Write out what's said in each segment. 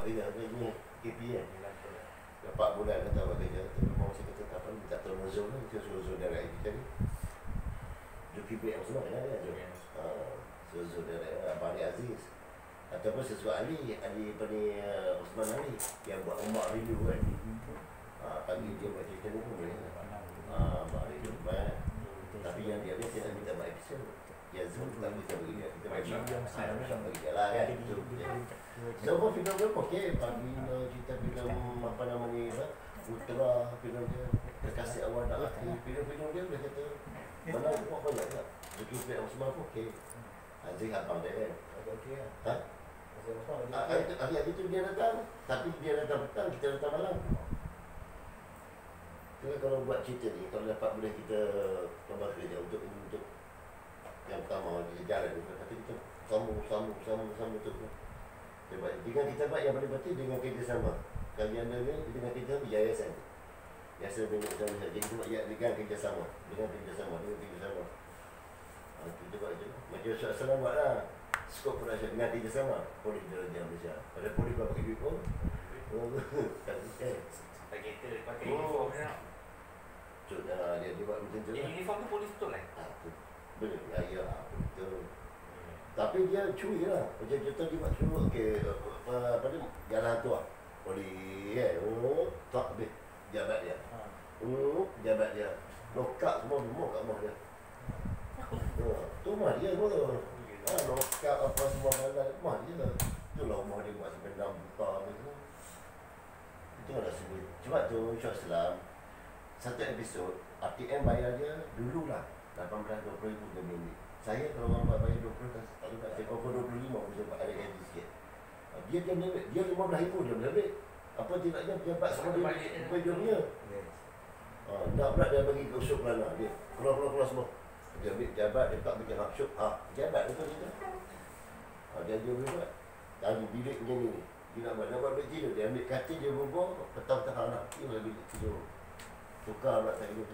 kerja. Ini KPN. 4 bulan kata buat kerja. Tapi mau saya kata kapan minta tolong Zul lah. Kita suruh Zul direct kita ni. KPN semua kan ada Zul. Suruh Zul direct Abang Ali Aziz. Ataupun sesuatu Ali apa ni Osman Ali yang buat umat review kan. Pagi dia buat cerita ni pun boleh. Abang Ali tu banyak. Tapi yang dia saya nak minta buat episod. Ya Zul tak bisa bagi dia. Kita bagi dia lah kan. Semua filem dia okey. Pagi kita filem apa nama ni Putra, filem dia Terkasih Awal Nak Hati. Filem-filem dia boleh kata mana buat banyak tak. Zulkifli Osman pun okey. Aziz abang dia kan. Okey lah. Hari tu dia datang. Tapi dia datang petang, kita datang malam. Kalau buat cerita ni, kalau dapat boleh kita tambah kerja untuk yang pertama kita jalan ni, tapi kita sambung tu. Dengan kita buat yang paling penting dengan kerjasama. Kalian ni dengan kerjasama yayasan. Yayasan dengan kerjasama. Jadi kita buat dengan kerjasama. Kita buat je. Macam Ustaz Salam buat lah. Skop production dengan kerjasama. Polis Diraja Malaysia. Pada polis buat pakai duit pun. Pakai uniform ni tak? Dia buat macam tu lah. Uniform tu polis betul lah? Betul, ya, betul. Tapi dia curi lah. Macam contoh dia buat curi, okey, apa ni, jalan tu lah. Polis, tak habis jabat dia. Jabat dia. Lokak semua kat rumah dia. Tu rumah dia pun. Lokak apa semua malam, rumah dia. Itulah rumah dia buat sampai 6 juta tu. Itu lah sebut. Cuma tu, Syah Islam, satu episod, RTM bayar dia dulu lah 18-20 ribu dia minit. Saya kalau orang buat bayar 20 tak lupa, saya kau 25 saya buat ada gaji sikit. Dia 15 ribu dia boleh ambil. Apa tidaknya pejabat semua dia punya. Tak pula dia bagi ke usul kelana dia. Keluar semua. Dia ambil pejabat, dia tak bikin hak syuk. Pejabat betul dia. Dia boleh buat. Tadi bilik macam ni. Dia nak buat bilik tidur. Dia ambil katil dia berbual, petang-petang anak. Dia boleh bilik tidur. Tukar pula tak hidup.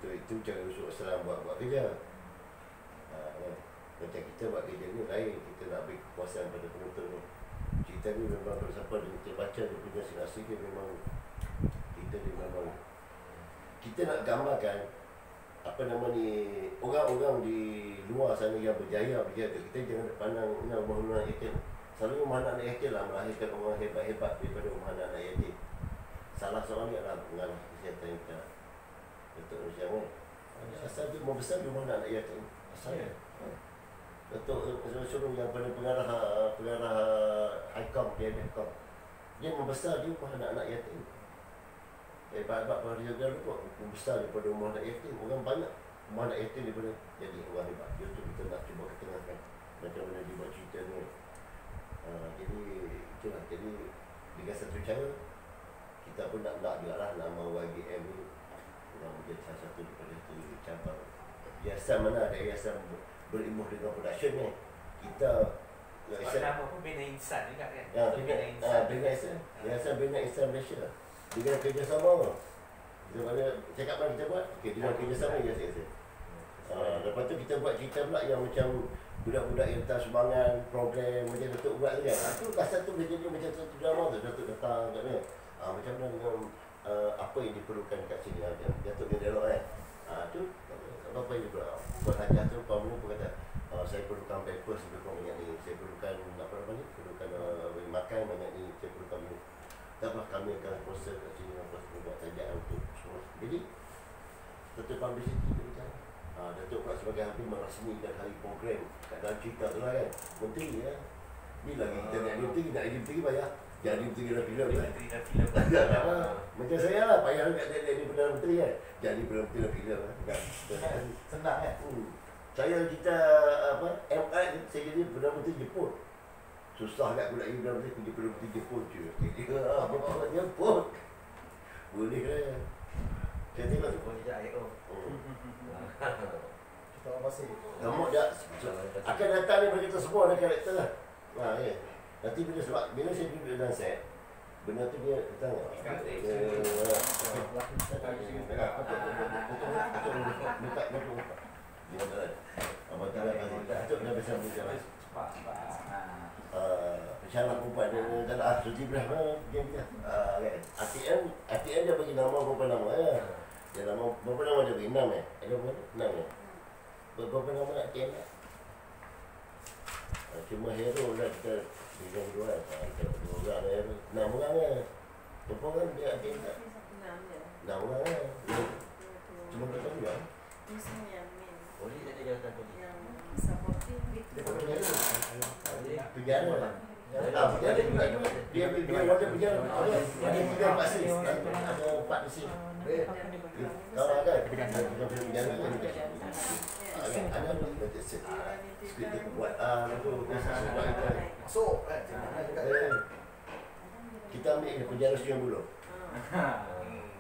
Itu cara usul Islam buat kerja. Macam kita buat kerja ni lain. Kita nak beri kepuasan pada penonton ni. Cerita ni memang kalau siapa kita baca dia punya sinasi dia memang kita nak gambarkan apa nama ni orang-orang di luar sana yang berjaya berjaga. Kita jangan pandang rumah yatim. Selalu rumah anak yatim lah melahirkan orang hebat-hebat daripada rumah anak yatim. Salah seorang ni adalah pengarah kesihatan kita. Datuk Malaysia kan. Asal dia membesar di rumah anak yatim. Asalnya. Datuk suruh yang pengarah ICOM, dia ICOM. Dia membesar di rumah anak yatim. Hebat-hebat pada jaga lupa. Membesar daripada rumah anak yatim. Orang banyak rumah anak yatim daripada jadi orang hebat. Dia tu kita nak cuba ketengahkan. Macam mana dia buat cerita ni. Jadi itulah. Jadi dengan satu cara kita pun nak juga lah nama YBM ni menjadi salah satu daripada itu cabang yayasan mana ada yayasan berilmu dengan production ni. Kita nama pun Bina Insan juga kan? Bina Insan. Yayasan Bina Insan Malaysia dengan kerjasama. Mana cakap mana kita buat? Okay, dengan kerjasama yayasan. Lepas tu kita buat cerita pula yang macam budak-budak yang datang sumbangan program macam Datuk buat tu kan. Itu kasar tu boleh jadi macam satu drama tu. Datuk datang kat ni. Macam mana dengan apa yang diperlukan kat sini. Datuk dia dialog kan. Tu apa yang diperlukan. Buat hajah tu Pamulu pun kata saya perlukan paper sebelum banyak ni. Saya perlukan apa ni. Perlukan makan banyak ni. Saya perlukan minum. Taklah kami akan sponsor kat sini. Buat sajak untuk semua. Jadi Datuk publicity tu macam Datuk pula sebagai hampir merasmikan hari program kat dalam cerita tu lah kan. Menteri ya. Bila kita nak jadi menteri bayar. Jadi menteri dalam filem kan. Macam saya lah payah kat jadi Perdana Menteri kan. Jadi Perdana Menteri dalam filem kan. Senang kan. Saya kita apa MI saya jadi Perdana Menteri Jepun. Susah kat budak Perdana Menteri pergi Perdana Menteri Jepun je. Apa buat Jepun. Boleh kan. Saya tengok tu Boleh je IO. Kita orang pasir. Nampak dah akan datang ni bagi kita semua ada karakter lah. Ya. Nanti bila saya duduk dalam set, benda tu dia datang. Abang tu dah kasi. Itu dah biasa berjalan. Cepat. Syarat perempuan dia tak ada Suci berapa game dia. ATM dia bagi nama berapa nama ya. Dia nama berapa nama dia bagi 6 Ada berapa? 6 Berapa nama ATM dia? Cuma hero lah kita dengan dua kita dua orang ya. 6 orang ya. Berapa orang dia ATM dia? 6 orang ya. Cuma berapa orang? Polis ada jawatan polis. Penjara lah. Penjara juga dia ada penjara. Ada 3 kat sini. Ada 4 di sini. Kalau ada penjara ada sikit dia buat itu buat itu. Masuk kan. Kita ambil ni penjara Sungai Buloh.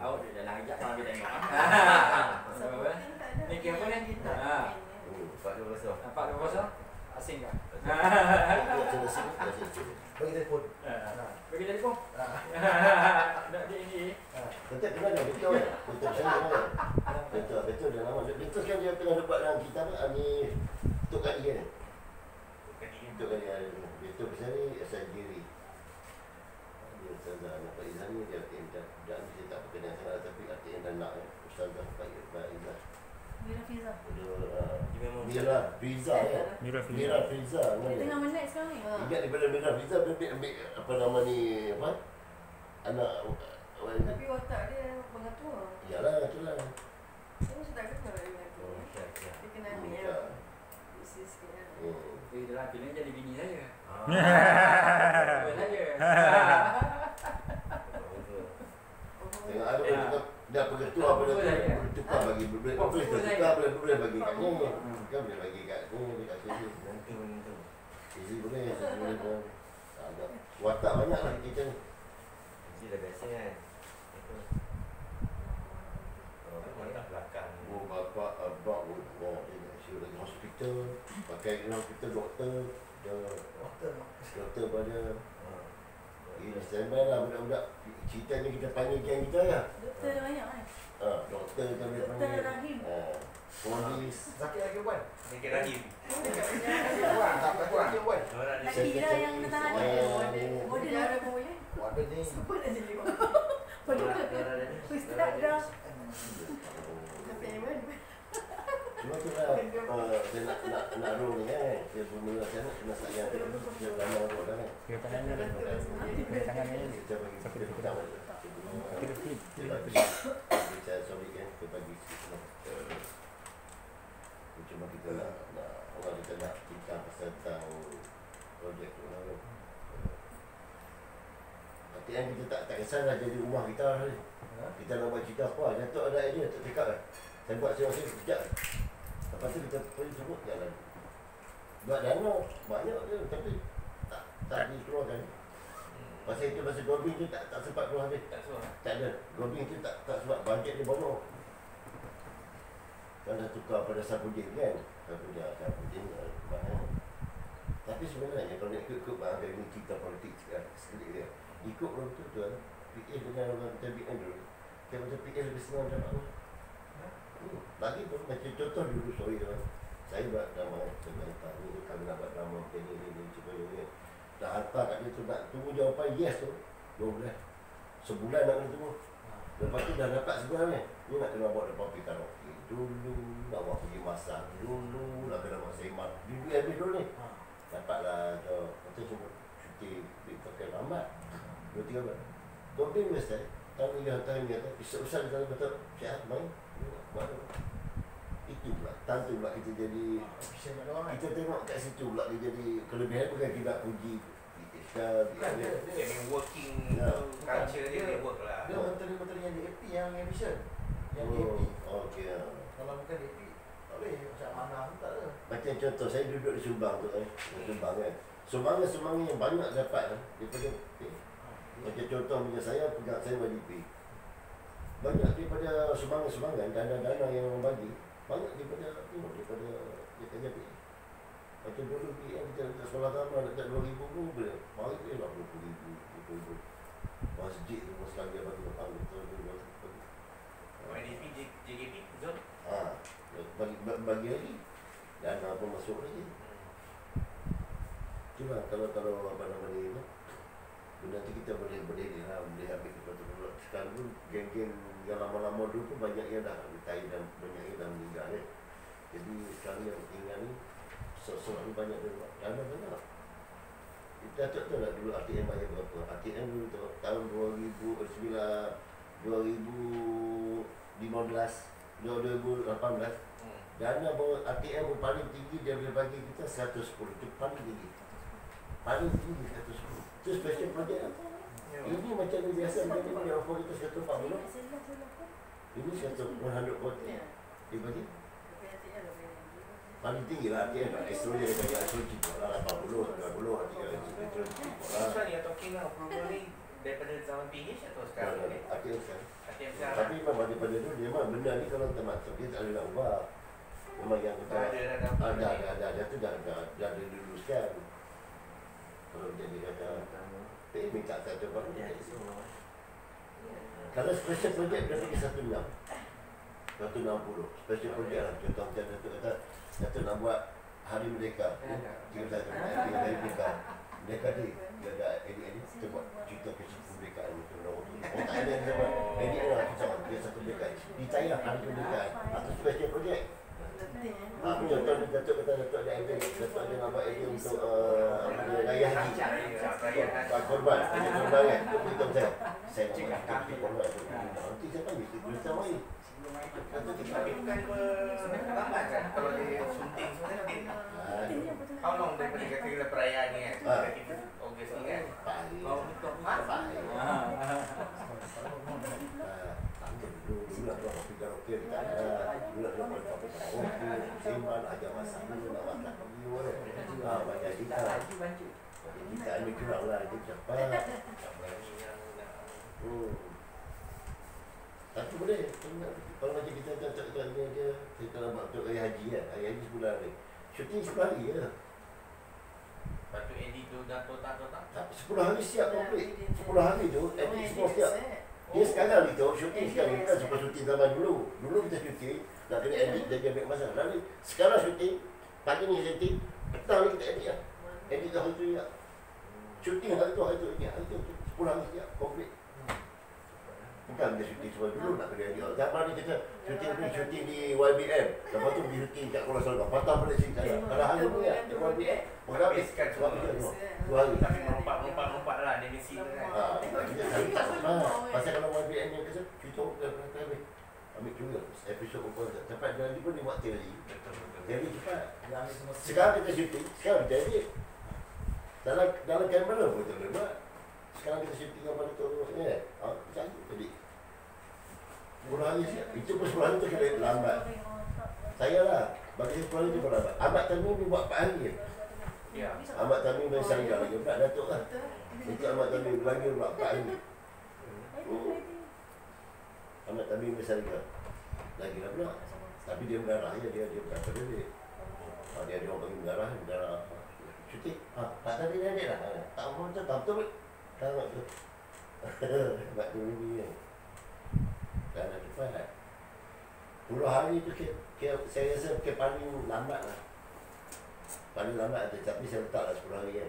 Awak dah dalam ajak kalau dia tengok. Ni kira apa kan kita? Pak dia besar. Nampak dia kosong? Asing tak? Bagi telefon. Bagi telefon? Nak dia ini. Betul ke mana? Betul kan? Betul saya mana? Betul dia nama. Betul kan dia tengah buat dalam kitab ni Tok Kadi kan? Tok Kadi betul besar ni asal diri. Dia Ustazah anak Pak Izzah ni dia tak berkenal sangat tapi artinya dah nak Ustazah Pak Izzah. Mira Fiza ya. Mira Fiza. Dia tengah menaik sekarang ni. Ingat daripada Mira Fiza ambil apa nama ni apa? Anak Tapi watak dia pengatua. Yalah itulah. Saya mesti tak kenal dengan tu. Dia kena ambil ya. Bisnes sikit lah. Dia dalam filem jadi bini saya. Saya. Tengok ada orang dah pengetua apa dah tukar bagi boleh boleh bagi kat ni. Kan boleh bagi kat ni dekat sini. Nanti menentu. Isi boleh pun. Ada watak banyak lah kita ni. Ini dah biasa kan. Itu. Watak belakang. Oh bapak abang dia nak show lagi hospital. Pakai hospital doktor. Doktor pada ini standby lah budak-budak. Ceritanya kita panggil geng kita lah. Doktor banyak kan? Doktor kita boleh Doktor panggil. Rahim. Polis. Sakit lagi Wan. Sakit Rahim. Tak lagi Wan. Lagi lah yang tahan dia. Model ada pun ya. Wadah ni. Siapa nak jadi model? Ustaz dah. Sampai mana? Cuma tu lah dia nak roll ni kan. Dia bermula macam mana kena sayang dia lama roll kan. Kira tangan ni kira tangan ni Kita bagi kita petang kira flip. dia bagi saya sorry kan dia bagi sikit cuma kita nak orang kita nak cerita pasal tentang projek tu lah kan. Artinya kita tak kisahlah jadi rumah kita lah ni. Kita nak buat cerita apa jatuh ada idea tak cakap kan. Saya buat sewa-sewa sekejap. Lepas tu kita pergi sebut jalan. Buat dana banyak je tapi tak dikeluarkan. Pasal itu masa Gorbing tu tak sempat keluar habis. Tak suara. Tak ada. Gorbing tu tak sebab bajet dia bodoh. Kan dah tukar pada Sapudin kan. Sapudin banyak. Tapi sebenarnya kalau nak ikut bang dari ni cerita politik sekali dia. Ikut orang tu lah. PA dengan orang kita BN dulu. Kita macam PA lebih senang dapat apa. Lagi pun macam contoh dulu sorry tu kan. Saya buat drama sebentar ni kalau nak buat drama macam ni sebagainya. Dah hantar kat dia tu nak tunggu jawapan yes tu 12 sebulan nak kena tunggu. Lepas tu dah dapat sebulan ni. Ni nak kena buat depan pergi karaoke dulu, nak buat pergi masak dulu, nak kena buat semak dulu habis dulu ni. Dapatlah tu macam cuma cuti pakai lambat 2-3 bulan. Gorbing mesti tahun ni kata besar-besar kalau betul siap main buat itu pula tentu pula kita jadi kita tengok kat situ pula dia jadi kelebihan bukan kita puji Dia working culture dia work lah. Dia menteri-menteri yang DAP yang ambition. Yang DAP. Okey. Kalau bukan DAP tak boleh macam mana pun tak ada. Macam contoh saya duduk di Subang tu Subang kan. Sumbangan yang banyak dapat daripada macam contoh macam saya pegang saya YDP. Banyak daripada sumbangan dana-dana yang orang bagi banyak daripada dia kena pergi. Macam dulu yang kita nak sekolah taman nak tak 2,000 pun boleh. Mari dia lah 20,000. Masjid tu pun sekali dia bagi petang betul. YDP, JKP, betul? Bagi lagi. dana pun masuk lagi. Cuma kalau apa nama ni, nanti kita boleh ni lah, boleh ambil betul-betul. Sekarang pun geng-geng yang lama-lama dulu pun banyak yang dah retire dan banyak yang dah meninggal ya. Jadi sekarang yang tinggal ni selalu banyak dulu. Dana banyak. Kita tak tahu lah dulu ATM bayar berapa. ATM dulu tu tahun 2009, 2015, 2018. Dana bawa ATM paling tinggi dia boleh bagi kita 110. Itu paling tinggi. Paling tinggi 110. Itu special project lah. Ini macam ni biasa dia boleh offer kita 140. Ini 140. Dia bagi paling tinggi lah ATM. Astro dia bagi Astro cikgu lah 80, 90, 30. This one you're talking now, probably daripada zaman PH atau sekarang ni? ATM sekarang. ATM sekarang. Tapi memang daripada tu dia memang benda ni kalau termasuk dia tak boleh nak ubah. Memang yang kita ada tu dah diluluskan. Kalau jadi kata minta satu baru dia semua. Kalau special project dia pergi 160. Special project lah. Contoh macam tu kata nak buat Hari Merdeka. Kita hari Merdeka. Mereka dia ada edit kita buat cerita kisah kemerdekaan itu tak ada yang sama edit lah kita dia satu mereka ditayang Hari Kemerdekaan atau special project. Contoh ni Datuk kata Datuk ada idea, Datuk ada nak buat idea untuk raya haji korban kan kita saya nak buat korban tu nanti saya panggil kita main kata kita bukan lambat kan kalau dia sunting sebenarnya. How long daripada kira perayaan ni kan? Kita Ogos ni kan? Dulu nak buat kopi karaoke tak ada. Dulu nak buat kopi karaoke, simpan ajar masa dulu nak makan pergi banyak kita. Kita ni kurang lah, dia cepat. Tapi boleh, kalau macam kita dia kita nak buat untuk raya haji kan, raya haji sebulan ni. Syuting 10 hari je. Lepas tu edit tu dah tak. 10 hari siap komplit. 10 hari tu edit semua siap. Dia sekarang ni tu syuting sekarang bukan seperti syuting zaman dulu. Dulu kita syuting nak kena edit dan dia ambil masa. Lalu sekarang syuting pagi ni syuting, petang ni kita edit lah. Edit dah hari tu ya. Syuting hari tu ni. Hari tu 10 hari siap komplit. Bukan dia syuting semua dulu nak kena edit. Zaman ni kita syuting di YBM. Lepas tu pergi syuting kat Kuala Selangor. Patah balik sini saya. Kalau hari ni ya di YBM habiskan semua 2 hari. Tapi melompat lah dia mesti kan. Kita tak sama. Pasal kalau YBM yang kesal, kita habis. Ambil juga episod upah cepat jadi pun dia buat teori. Teori cepat. Sekarang kita syuting, sekarang kita edit. Dalam kamera pun kita boleh buat. Sekarang kita syuting apa tu ya. Macam tadi. 10 hari siap. Itu pun 10 hari tu kita lambat. Saya lah. Bagi 10 hari tu pun lambat. Ahmad Tamim dia buat 4 hari je. Ya. Ahmad Tamim dari Syariah lagi. Budak Datuk lah. Itu Ahmad Tamim lagi buat 4 hari. Ahmad Tamim dari Syariah. Lagi lah pula. Tapi dia mengarah je. Dia berapa duit. Dia ada orang bagi mengarah. Cuti. Tak tadi dia adik lah. Tak mahu macam tak betul. Tak mahu tu. Ahmad Tamim ni kan. Dan ada cepat. 10 hari tu saya rasa paling lambat lah. Paling lambat ada. Tapi saya letak lah 10 hari kan.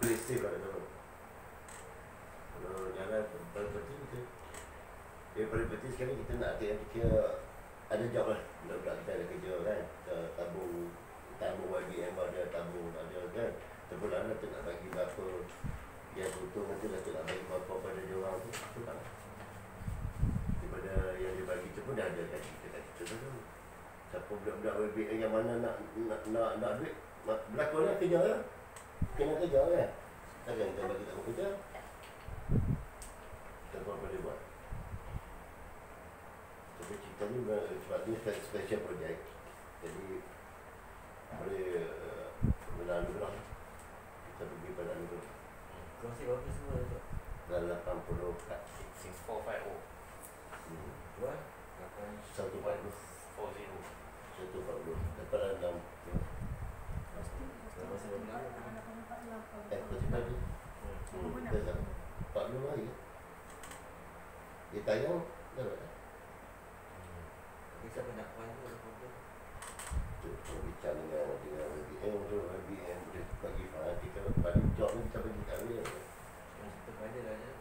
Please save lah kata. Kalau jalan paling penting kita. Yang paling penting sekali kita nak kira ada job lah. Budak-budak kita ada kerja kan. Kita tabung YBM ada, tabung ada kan. Terpulang tu nak bagi berapa. Yang untung nanti Datuk nak bagi berapa pada dia orang tu. Itu tak. Daripada yang dia bagi tu pun dah ada kat kita tu. Siapa budak-budak YBM yang mana nak duit. Berlakon lah kerja lah. Kena kerja kan. Takkan kita bagi tak kerja. Tak apa boleh buat. Tapi cerita ni sebab ni special project. Jadi boleh anugerah. Kita pergi pada anugerah. Kongsi berapa semua tu? Dalam 80 kat 6450 Dua? 140. 40. Dapat dalam Masih berapa? kau cepat ni. Kita tak 40 hari. Dia tayang dah tak? Tapi siapa nak main tu? tengok tu BM dia bagi kita bagi job ni kita bagi kat dia. Kita pada lah je.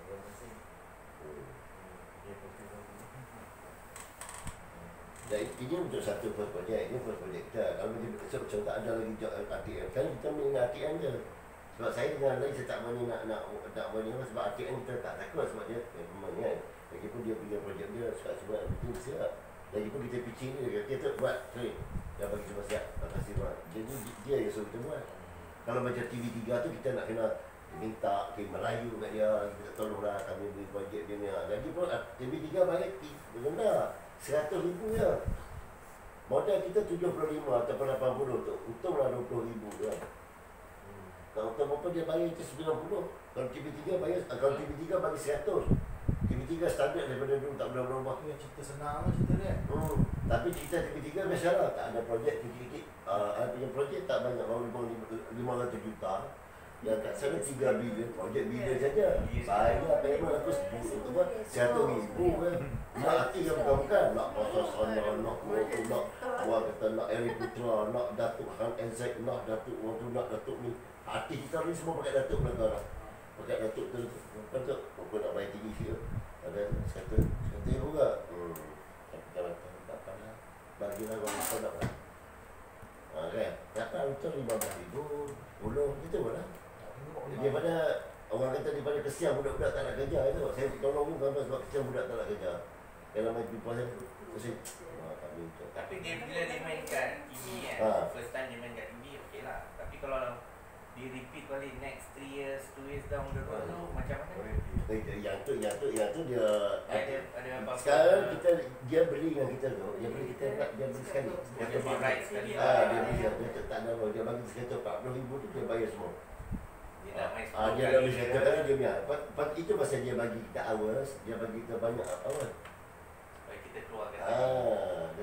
Orang masing. Dia fokus lagi. Dan ini untuk satu first project. Ini first project kita. Kalau macam tak ada lagi job ATM kan kita main ATM je. Sebab saya dengan lain saya tak berani nak berani sebab ATM kita tak takut sebab dia memang kan. Lagipun dia punya projek dia sebab betul siap. Lagipun kita pitching dia kita buat trade. Dia bagi semua siap. Makasih buat. Jadi dia yang suruh kita buat. Kalau macam TV3 tu kita nak kena minta merayu kat dia, kita tolonglah kami beri projek dia ni. Lagipun TV3 bayar rendah. 100,000 je. Modal kita 75 ataupun 80 tu. Untunglah 20,000 je. Kalau untung berapa dia bayar kita 90. Kalau TV3 bayar, kalau TV3 bagi 100. TV3 standard daripada dulu tak boleh berubah. Itu yang cerita senang lah cerita dia. Tapi cerita TV3 biasalah, tak ada projek sikit-sikit. Punya projek tak banyak, baru 500 juta. Yang kat sana 3 bilion, projek bilion saja. Bayar payment aku 10 buat 100,000 kan. Nak hati yang bukan-bukan. Nak Pasal Sana, nak Motu, nak orang kata nak Eri Putra, nak Datuk Han NZ, nak Datuk Motu, nak Datuk ni. Hati kita ni semua pakai Datuk belakang. Pakai Datuk tu. Lepas tu, apa nak bayar tinggi sikit. Ada sekata juga. Tapi kalau tak pernah bagilah orang kau nak kan. Kan? Kata betul 15,000, 10 gitu lah. Daripada orang kata daripada kesian budak-budak tak nak kerja itu. Saya tolong pun gambar sebab kesian budak tak nak kerja. Kalau main pipa saya tak minta. Tapi dia bila dia main kat TV kan, first time dia main kat TV okey lah. Tapi kalau dia repeat balik next 3 years, 2 years down the road tu macam mana? Yang tu dia ada apa? Sekarang dia beli dengan kita tu. Dia beli sekali. Dia beli right sekali. Dia beli dia tak ada apa. Dia bagi sekitar 40,000 tu dia bayar semua. Dia nak main Dia dah beli sekitar kali dia punya. Itu pasal dia bagi kita hours, dia bagi kita banyak hours. Supaya kita keluarkan.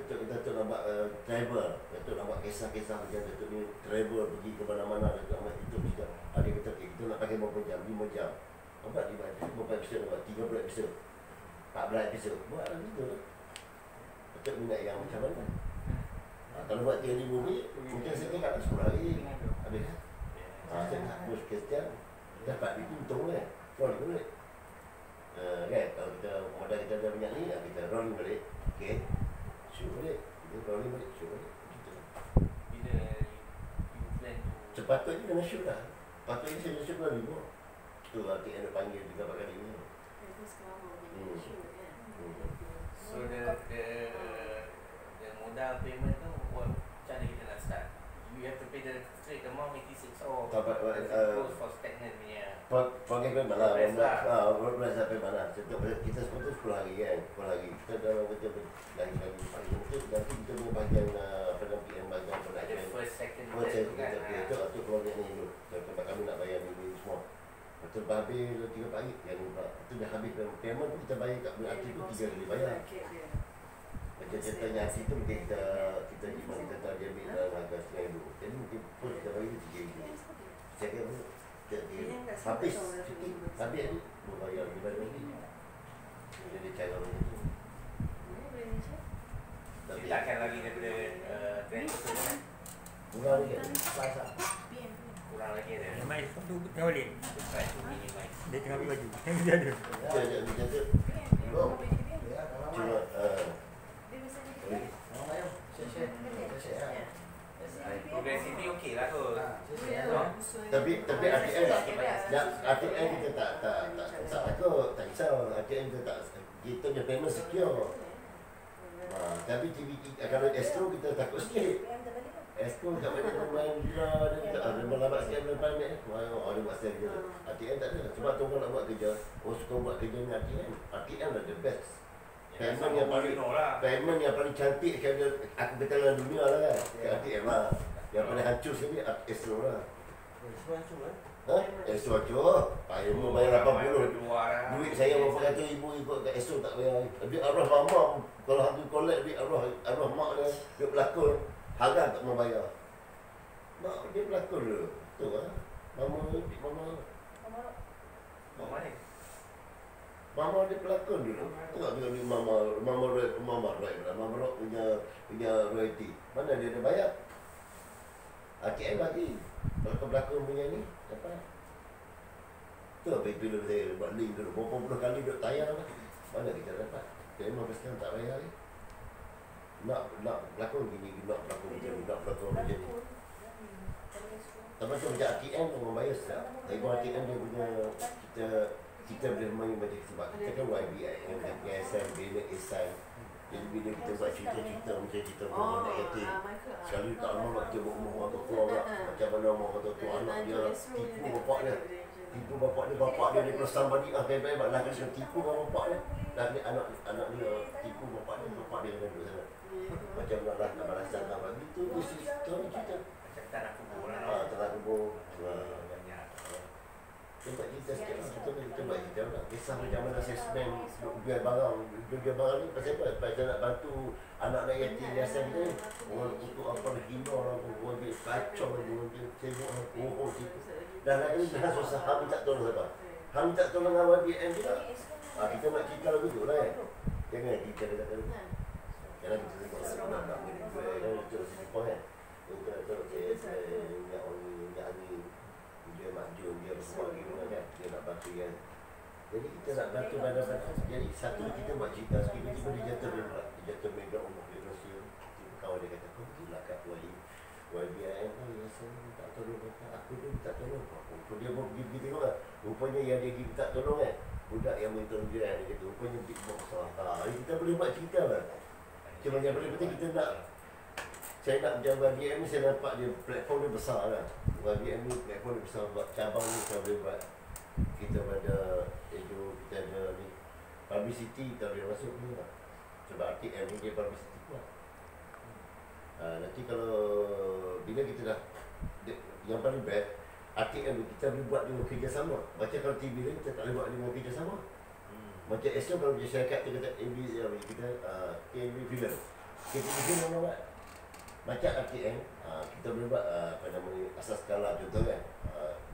Datuk nak buat travel. Datuk nak buat kisah-kisah macam Datuk ni travel pergi ke mana-mana. Datuk nak itu kita. Ada kata kita nak pakai berapa jam? 5 jam. Nampak dia buat berapa episode nak buat? 30 episode. 14 episode. Buatlah gitu lah. Datuk minat yang macam mana? Kalau buat 3,000 ni, mungkin saya tinggal 10 hari. Habis kan? Saya nak hapus kesian. Dapat itu untung kan? Roll balik. Kan? Kalau kita modal kita ada banyak ni, kita rolling balik. Okay? Shoot balik. Kita rolling balik. Shoot balik. Bila you plan to Sepatutnya kena shoot lah. Patutnya saya shoot lah 5. Tu arti yang dia panggil 3 kali ni. So the modal payment tu macam mana kita nak start? You have to pay the straight amount 86 or goes for stagnant punya. Pakai payment lah. WordPress lah payment lah. Kita semua tu 10 hari kan. 10 hari. Kita dah betul lagi-lagi. Nanti kita punya bahagian PM bahagian Ada first, second, First, third tu kan. Itu keluarga ni dulu. Tempat kami nak bayar ni semua. Betul habis 3 pagi yang lupa. Itu dah habis payment tu kita bayar kat arti tu 3 kali bayar. Macam ceritanya arti tu mungkin kita iman kita tahu dia ambil dalam harga RM1,000. Jadi mungkin pun kita bayar RM3,000. Saya kira pun habis cuti. Habis ni bayar lebih banyak lagi. Jadi cara macam tu. Dia takkan lagi daripada trend tu kan. Murah lagi. Kurang lagi ada. Yang main tu tengah balik. Try to minimize. Dia tengah ambil baju. Dia ada. Macam tu. Cuma Orang bayar. Share. Progressively okey lah tu. tapi ATM kita tak takut, tak risau. ATM kita punya payment secure. Tapi kalau escrow kita takut sikit. Escrow tak boleh main gila ada melambat sikit lepas ni. Ada buat sel je. ATM tak ada. Sebab tu orang nak buat kerja. Suka buat kerja ni ATM. ATM lah the best. Payment yang paling cantik aku kata dalam dunia lah kan. ATM lah. Yang paling hancur sekali escrow lah. Semua hancur kan? Escrow hancur. Payment bayar 80. Duit saya berapa ratus ribu ikut kat escrow tak bayar. Duit arwah mama. Kalau hantu collect duit arwah mak dia. Duit pelakon. Harga tak mau bayar. Mak dia pelakon dia. Betul lah. Mama dia pelakon dulu. Tengok dia Mama Rock punya royalty. Mana dia bayar? RTM bagi. Kalau kau berlakon punya ni, dapat. Tu lah bila saya buat link dulu. Berapa puluh kali duk tayang lah. Mana kita dapat? Kita memang sekarang tak payah ni. Nak berlakon gini, nak berlakon macam ni, nak berlakon macam ni. Tapi tu macam RTM orang bayar sedap. Tapi RTM dia punya, kita boleh main macam sebab kita kan YBI yang PSM, Bina Esan. Jadi bila kita buat cerita-cerita macam cerita orang negatif, sekali tak lama kita buat rumah orang tua pula. Macam mana rumah orang tua anak dia tipu bapak dia. Tipu bapak dia daripada somebody baik-baik lah kena tipu dengan bapak dia. Dan anak dia tipu bapak dia kena duduk sana. Macam nak balasan apa gitu. Mesti cerita. Macam tak nak kubur lah. Tak nak kubur. Banyak. Kita cerita sikit lah. Kita buat cerita lah. Kisah macam mana assessment jual barang ni pasal apa? Pasal nak bantu anak-anak yatim biasa kita ni. Orang untuk apa nak hina orang dia kacau orang dia tengok gitu. Dan lagi ni dah susah. Kami tak tolong apa. Kami tak tolong awak BM juga. Kita nak cerita lagu tu lah jangan kita dah kata. Jangan kita tengok sebenarnya nak menjual dan itu sisi point kan. Untuk yang ni dia maju dia bersama gitu kan. Dia nak bantu yang. Jadi kita nak bantu bandar-bandar. Jadi satu kita buat cerita tiba-tiba dia jatuh mega umur dia rahsia. Kawan dia kata kau gila kat YBIM ya saya tak tolong aku dia tak tolong. Dia mau pergi tengok lah. Rupanya yang dia pergi tak tolong kan. Budak yang main tolong dia kata rupanya big boss lah. Kita boleh buat cerita lah. Cuma yang paling penting kita nak saya nak macam YBM ni saya nampak dia platform dia besar lah. YBM ni platform dia besar buat cabang ni kita boleh buat. Kita ada kita ada ni publicity kita boleh masuk ni lah. Sebab RTM ni dia publicity kuat. Nanti kalau bila kita dah yang paling best RTM kita boleh buat dengan kerjasama. Macam kalau TV ni kita tak boleh buat dengan kerjasama. Macam Astro kalau dia syarikat kita kata AB kita AB film. Kita film orang buat. Macam RTM kita boleh buat apa namanya asas skala contoh kan.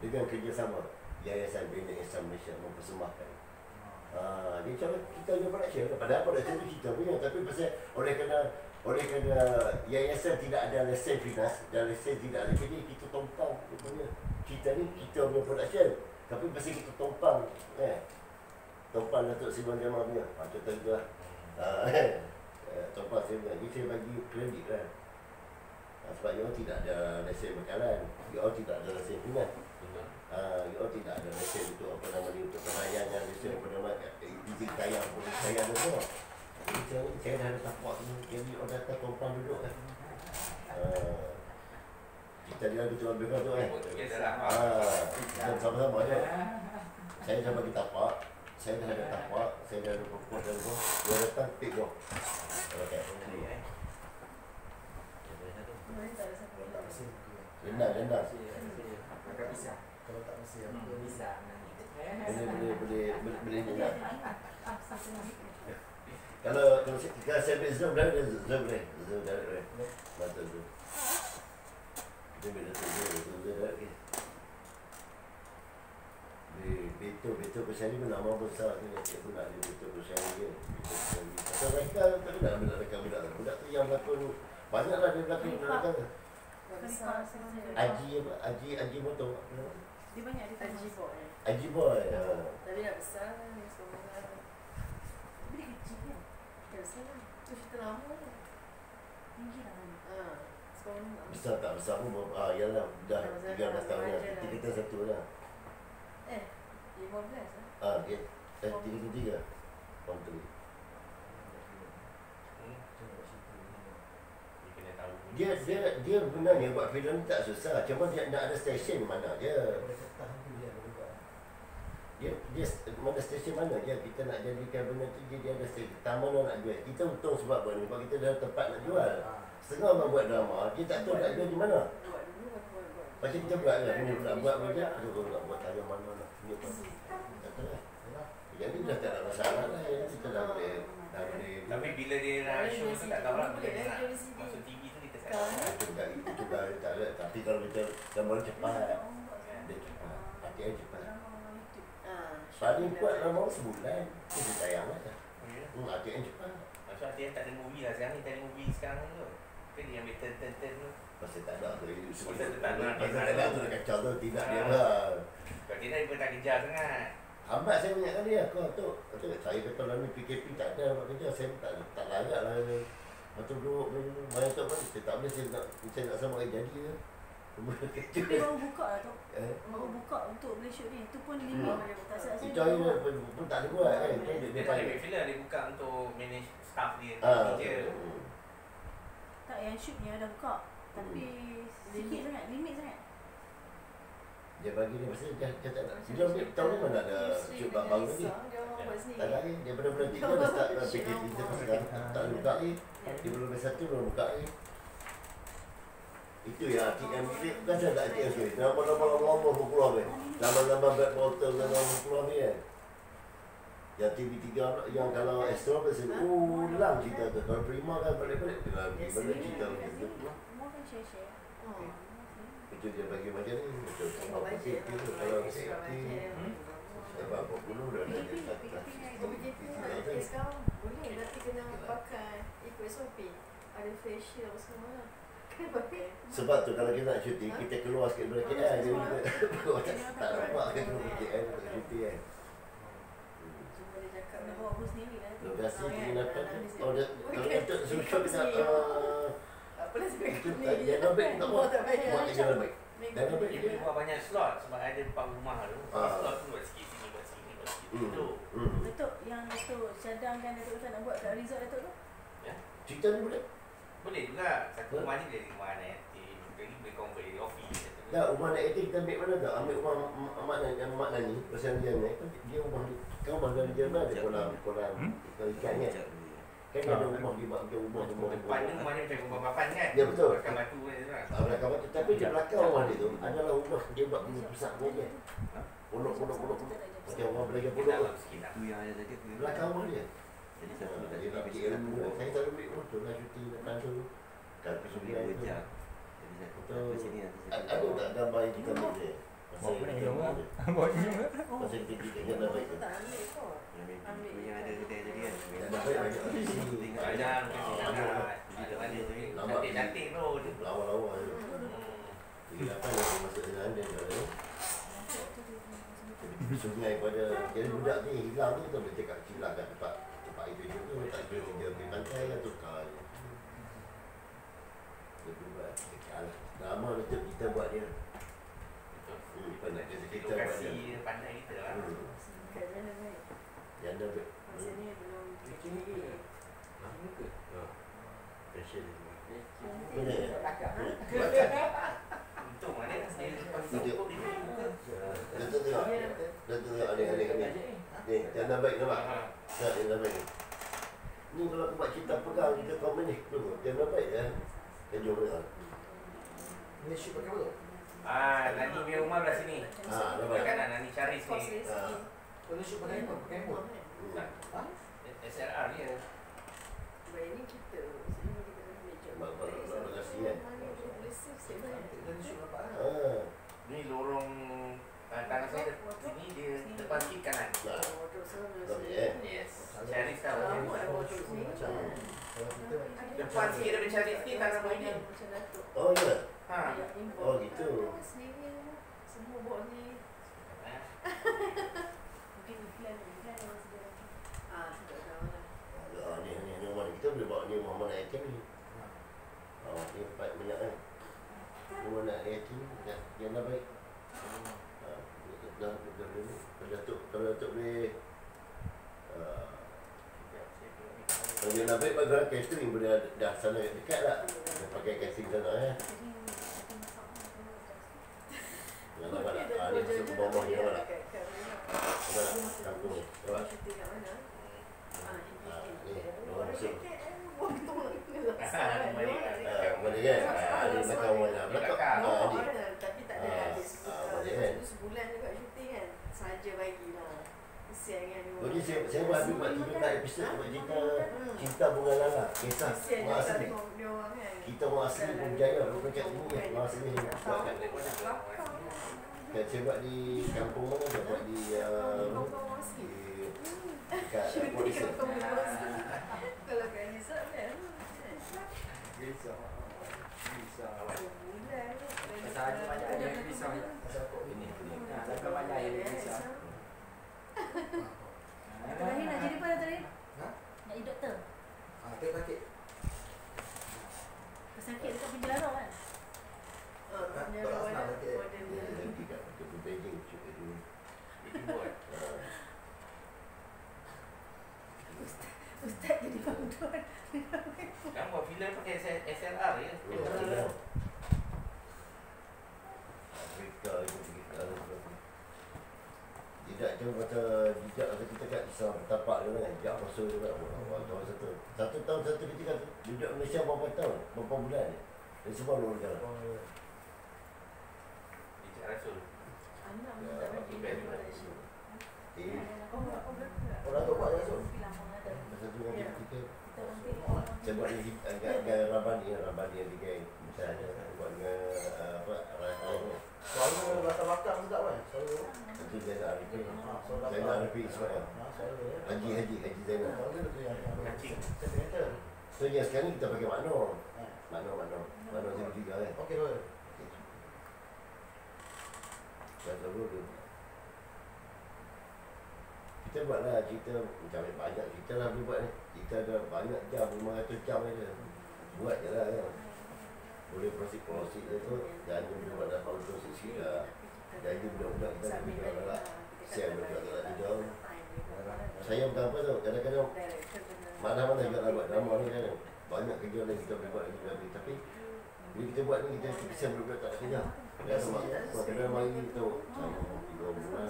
Dengan kerjasama Yayasan Bina Islam Malaysia mempersembahkan. Dia cara kita punya production. Padahal production tu kita punya tapi pasal oleh kerana yayasan tidak ada lesen finas dan lesen tidak ada jadi kita tumpang punya kita ni kita punya production tapi pasal kita tumpang tumpang Datuk Seri Jamal punya contoh tu lah tumpang saya punya saya bagi kredit lah sebab you tidak ada lesen bekalan you tidak ada lesen finas you tidak ada lesen untuk apa nama ni untuk penayangan lesen apa nama izin tayang boleh tayang dan semua. Saya dah ada tapak ni, jadi orang datang tumpang duduk kan. Kita dia betul betul tu kan. Dan sama-sama je. Saya dah bagi tapak, saya dah ada tapak, saya dah ada pokok dan tu. Dia datang pick go. Okey. Rendah. Agak bisa. Kalau tak mesti Bisa. Boleh dengar. Kalau saya ambil Zoom dah boleh. Zoom dah boleh. Mata Zoom. Dia boleh Zoom dah lagi. Betul Bersari pun nama besar ni. Aku nak dia Betul Bersari ni. Pasal mereka tak nak ambil budak. Budak tu yang berlakon banyaklah dia berlakon belakang. Haji motor. Dia banyak di Haji Boy. Haji Boy. Tapi dah besar ni sekolah. Tapi dia kecil kan? Dia besar kan? Tu cerita lama ni. Tinggi lah kan? Sekolah ni. Besar tak besar pun yalah dah 13 tahun dah. Kita satu lah. 15 lah. Dia 33. Form 3. Dia sebenarnya buat filem tak susah. Cuma dia nak ada stesen mana je. Dia mana stesen mana je. Kita nak jadikan benda tu dia ada stesen. Taman nak jual. Kita untung sebab apa ni? Sebab kita dah tempat nak jual. Setengah orang buat drama, dia tak tahu nak jual di mana. Macam kita buat lah. Ini nak buat macam aduh nak buat tayang mana nak. Ini apa? Tak tahu lah. Jadi dah tak ada masalah lah. Kita dah boleh. Tapi bila dia nak show tu tak tahu lah. Bila dia nak masuk TV tu kita tak tahu. Itu dah tak ada. Tapi kalau kita gambar cepat, dia cepat. Hati-hati cepat. Paling kuat lama sebulan. Kita tayang lah. Hati-hati cepat. Maksud dia tak ada movie lah. Sekarang ni tak ada movie sekarang tu. Kan dia ambil turn tu. Pasal tak ada tu. Pasal tak nak. Pasal tak ada tu dia kacau tu. Tidak dia lah. Kalau tidak, dia tak kejar sangat. Hambat saya banyak kali lah. Kata saya kata lah ni PKP tak ada buat kerja. Saya tak larat lah. Lepas tu duduk. Bayang tu pun. Saya tak boleh. Saya nak sama jadi je. Dia baru buka lah tu. Baru buka untuk boleh shoot ni. Itu pun limit. Tak silap saya. Itu hari pun tak ada buat kan. Dia tak ada filler. Dia buka untuk manage staff dia. Je. Tak, yang shoot ni ada buka. Tapi sikit sangat. Limit sangat. Dia bagi dia masa dia tak nak. Dia ambil tahun ni mana ada shoot baru lagi. Tak ada lagi. Dia benar-benar tiga dah start PKP dia sekarang. Tak ada buka lagi. Dia belum satu belum buka lagi. Itu yang ATM ni bukan saya tak ATM sekali. Nama-nama keluar ni. Nama-nama back bottle nama keluar ni kan. Yang TV3 yang kalau extra pasal ulang cerita tu. Kalau Prima kan balik-balik dengan balik cerita macam tu. Semua kan share-share. Itu dia bagi macam ni. Betul. Kalau PKP tu kalau PKP sebab apa puluh dah ada PKP sekarang boleh tapi kena pakai ikut SOP. Ada facial semua lah. sebab tu kalau kita nak syuting, kita keluar sikit daripada KL jadi kita tak nampak kan keluar KL untuk syuting kan. Cuma dia cakap nak bawa bus sendiri lah. Biasa kita nak kalau untuk susah kita apalah sebab itu dia nak baik tak buat kerja baik. Dan baik Dia buat banyak slot sebab ada 4 rumah tu. Slot tu buat sikit sini, buat sikit, buat sikit. Itu. Datuk yang Datuk cadangkan Datuk tak nak buat kat resort Datuk tu? Ya. Cerita ni boleh. Boleh juga. Satu rumah ni dari rumah anak yatim. Jadi boleh convert jadi office. Tak, rumah anak yatim kita ambil mana tak? Ambil rumah Mak Nani, pasal dia ni, dia rumah dia. Kan rumah dia mana ada kolam ikan kan? Kan ada rumah di mak dia rumah. Depan ni rumah dia macam rumah papan kan? Ya betul. Belakang batu kan tu lah. Belakang batu. Tapi di belakang rumah dia tu adalah rumah dia buat bulu pusat dia. Pondok. Macam orang belajar pondok. Dalam sikit lah. Tu yang ada tadi tu. Belakang rumah dia. Jadi satu Dia tadi nak pergi ilmu. Saya selalu ambil motor lah cuti depan tu. Kalau pergi dia tu. berjam. Jadi satu Betul. ke sini nanti Ada tak gambar yang kita ambil dia? Bawa pun yang jom lah. Bawa ni juga. Pasal kita tinggal dah baik tu. Tak ambil kot. yang ada kedai tadi kan. Dah baik banyak di sini. Banyak ada cantik-cantik tu. Lawa-lawa je. Jadi apa yang masuk dalam dia tu? Sungai pada jadi budak ni hilang ni tu boleh cakap hilang kat tempat itu tu tak kira dia pergi pantai kan tukar je. Dia buat dekat lama betul kita buat dia. Pandai dia kita buat dia. Lokasi pandai kita lah. Kat mana baik? Yang dah Masa ni belum fikir. fashion ni. Untung mana saya lepas Itu. tu dia buka. Betul tengok. Betul tengok adik-adik ni. Ni, jangan baik nampak. Tak, jangan baik. Ni kalau aku buat cerita pegang kita komen ni. Jangan baik ya. Kejut dia. Ni shoot pakai apa tu? Nani punya rumah belah sini. Nampak. Kanan Nani Charis ni. Oh, ni shoot pakai apa? Pakai handphone? SLR dia. Sebab ini kita sini kita ambil job. Bagasi kan. Boleh save banyak. Dan ni shoot apa? Ni lorong tangan saya sini dia depan sikit kanan. Wardrobe sana. Yes. Charis tahu. Lama dah wardrobe sini. Kalau kita Depan sikit ada Charis ni tangan ini. Macam Datuk. Oh ya. Ha. Oh, gitu. Sendiri semua bawa ni. Mungkin plan orang sedia. Tidak tahu lah. Ni rumah kita boleh bawa ni rumah mana yatim ni. Ni baik banyak kan. Rumah nak yatim yang dah baik. Dah kalau Datuk boleh kalau dia nak baik bagus catering boleh dah sana dekat lah. Dia pakai catering sana ya. Yang nampak tak? Ni masuk ke bawah ni nampak tak? Nampak tak? Kampung ni. Nampak? Ni, orang masuk. Boleh kan? Ni belakang orang nak. Belakang. Ni. Tapi tak ada habis. Boleh kan? Sebulan juga syuting kan. Saja bagilah. Kesian kan. Jadi saya buat 3 episod buat cinta bunga lala. Kisah orang asli. Kita orang asli pun berjaya. Bukan kat sini kan. Orang asli ni buat kat kan saya buat di kampung mana, saya buat di kat polis. Kalau kat resort kan. Risau. risau je. Pasal kok ini. Nah, langkah banyak yang dia risau. Terakhir nak jadi apa dah tadi? Ha? Nak jadi doktor? Tengok sakit. Pesakit dekat penjara kan? Penjara tak mana? senang sakit. Dia lagi kat Beijing cuba dulu. Itu buat. Ustaz jadi bantuan. Kan buat filem pakai SLR ya. Afrika itu pergi ke arah berapa. Jejak tu kata jejak kata kita kat Islam tapak dia kan jejak masa tu kan. Tahun satu tahun satu ketika tu duduk Malaysia berapa tahun? Berapa bulan ni? Dan semua luar negara. Dicak Rasul. Anak Ya, tak lagi ibadah dia juga. buat Malaysia. Kau berapa? Orang tu buat je Rasul. Masa tu kan kita Kita nanti saya buat ni dengan Rabani yang dikai misalnya buat dengan apa Suara latar belakang sedap kan? Suara. itu Zainal Arifin Suara Zainal Arifin Ismail Suara. Haji Zainal Suara tu yang Kacing. sentimeter. so yang sekarang kita pakai makno Makno 03 kan Okey Roy. dan dulu tu kita buatlah cerita macam banyak cerita lah boleh buat ni kita ada banyak jam 500 jam aja buat je lah kan boleh prosik je tu janji boleh buat dapat untuk sikit lah janji budak-budak kita lebih kurang lah siap budak-budak tidur saya bukan apa tau kadang-kadang mana-mana juga nak buat drama ni kan banyak kerja lain kita boleh buat lagi tapi bila kita buat ni kita kesian budak-budak tak ada kerja dan kadang-kadang mari kita sama 3 bulan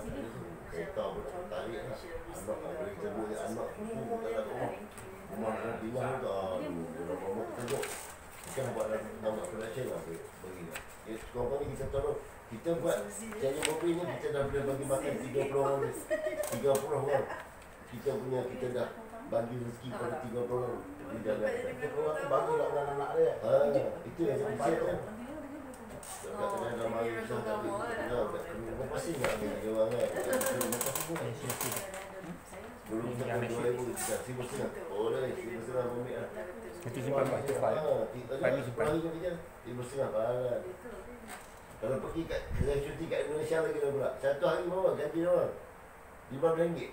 kereta pun tak tarik lah anak boleh kita buat anak susu kita tak tahu rumah dan pindah tu rumah kita tengok kita nak buat nama production lah bagi lah sekarang ni kita tahu kita buat jadi mobil ni kita dah boleh bagi makan 30 orang 30 orang kita dah bagi rezeki pada 30 orang di dalam Dia keluar tu bagi kat orang anak dia. itu yang saya cakap kan kadang-kadang dah mari susah tak boleh pasti nak ambil dia orang kan dulu kita pun 2,000 kita 1,500 oh dah 1,500 ambil lah Itu simpan kat tempat. Kami simpan. pahala. Kalau pergi kat kedai cuti kat Indonesia lagi dah pula. Satu hari berapa gaji dia orang? RM15.